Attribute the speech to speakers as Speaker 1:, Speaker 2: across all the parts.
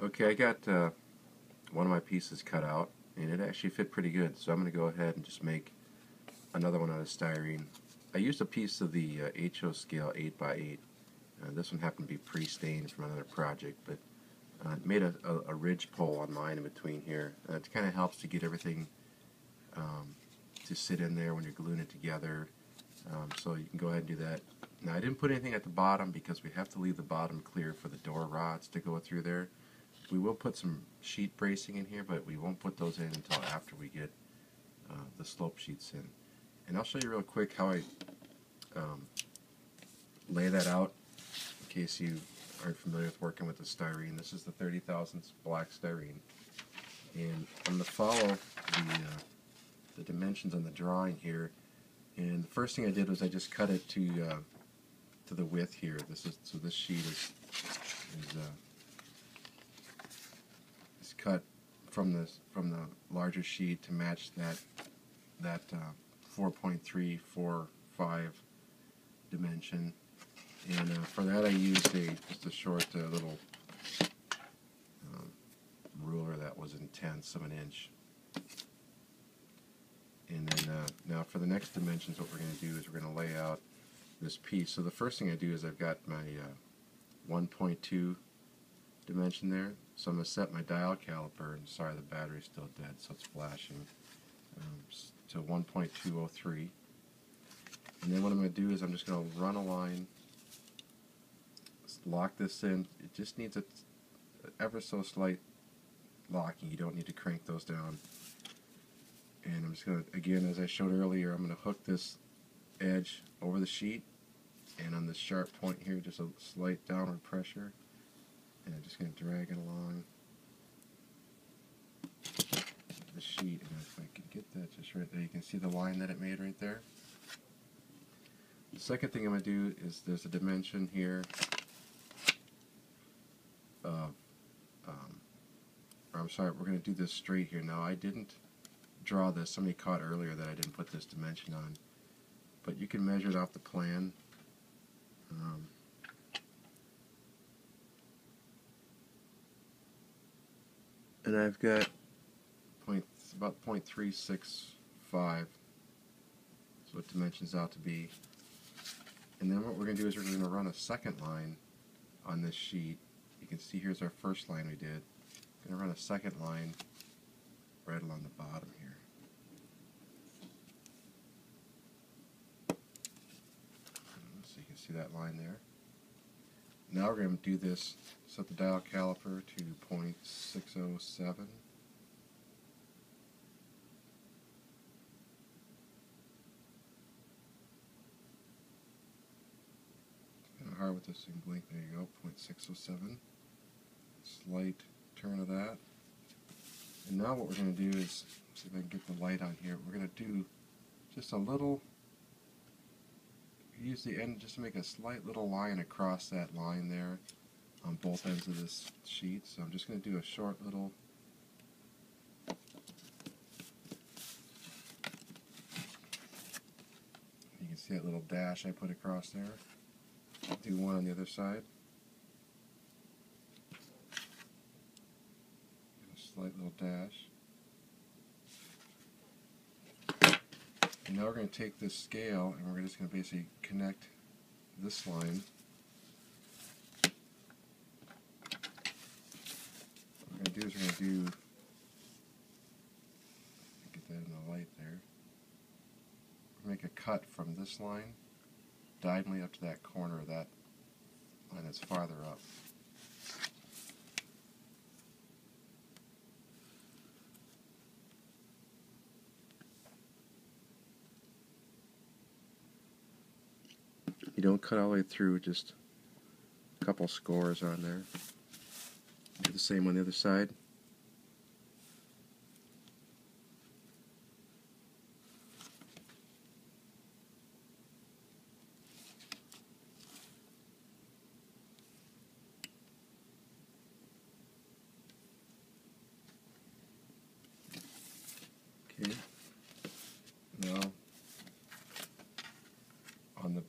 Speaker 1: Okay, I got one of my pieces cut out, and it actually fit pretty good, so I'm going to go ahead and just make another one out of styrene. I used a piece of the HO scale 8x8. This one happened to be pre-stained from another project, but made a ridge pole on mine in between here. It kind of helps to get everything to sit in there when you're gluing it together, so you can go ahead and do that. Now, I didn't put anything at the bottom because we have to leave the bottom clear for the door rods to go through there. We will put some sheet bracing in here, but we won't put those in until after we get the slope sheets in. And I'll show you real quick how I lay that out in case you aren't familiar with working with the styrene. This is the 30 thousandths black styrene, and I'm going to follow the dimensions on the drawing here. And the first thing I did was I just cut it to the width here. So this sheet is cut from the larger sheet to match that 4.345 dimension. And for that I used just a short little ruler that was in tenths of an inch. And then now for the next dimensions, what we're going to do is we're going to lay out this piece. So the first thing I do is I've got my 1.2 dimension there. So I'm going to set my dial caliper, and sorry, the battery's still dead, so it's flashing, to 1.203. And then what I'm going to do is I'm just going to run a line, lock this in. It just needs a ever so slight locking. You don't need to crank those down. And I'm just going to, again, as I showed earlier, I'm going to hook this edge over the sheet, and on this sharp point here, just a slight downward pressure. And I'm just going to drag it along the sheet. And if I can get that just right there, you can see the line that it made right there. The second thing I'm going to do is there's a dimension here of, or I'm sorry, we're going to do this straight here. Now, I didn't draw this. Somebody caught earlier that I didn't put this dimension on. But you can measure it off the plan. And I've got about 0.365, that's what dimensions out to be. And then what we're going to do is we're going to run a second line on this sheet. You can see here's our first line we did. I'm going to run a second line right along the bottom here. So you can see that line there. Now we're going to do this, set the dial caliper to 0.607. Kind of hard with this thing blink. There you go, 0.607. Slight turn of that. And now what we're going to do is, see if I can get the light on here, we're going to do just a little, use the end just to make a slight little line across that line there on both ends of this sheet. So I'm just going to do a short little you can see that little dash I put across there. I'll do one on the other side. A slight little dash. And now we're going to take this scale and we're just going to basically connect this line. What we're going to do is we're going to do, get that in the light there, make a cut from this line diagonally up to that corner of that line that's farther up. You don't cut all the way through, just a couple scores on there. Do the same on the other side. Okay. Now, on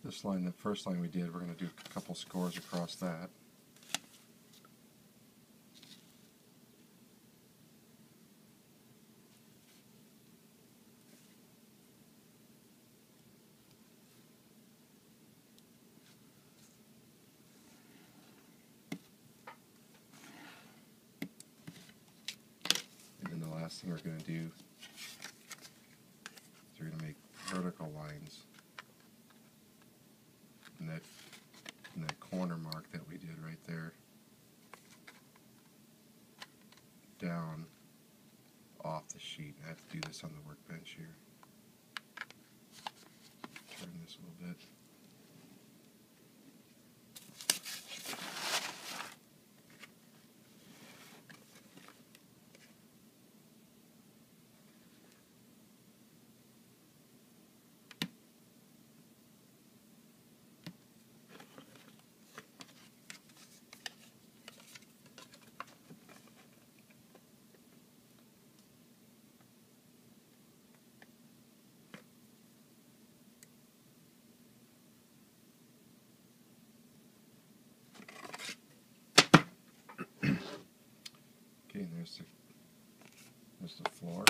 Speaker 1: this line, the first line we did, we're going to do a couple scores across that. last thing we're going to do is we're going to make vertical lines in that corner mark that we did right there, down off the sheet. I have to do this on the workbench here. Turn this a little bit. Okay, and there's the floor.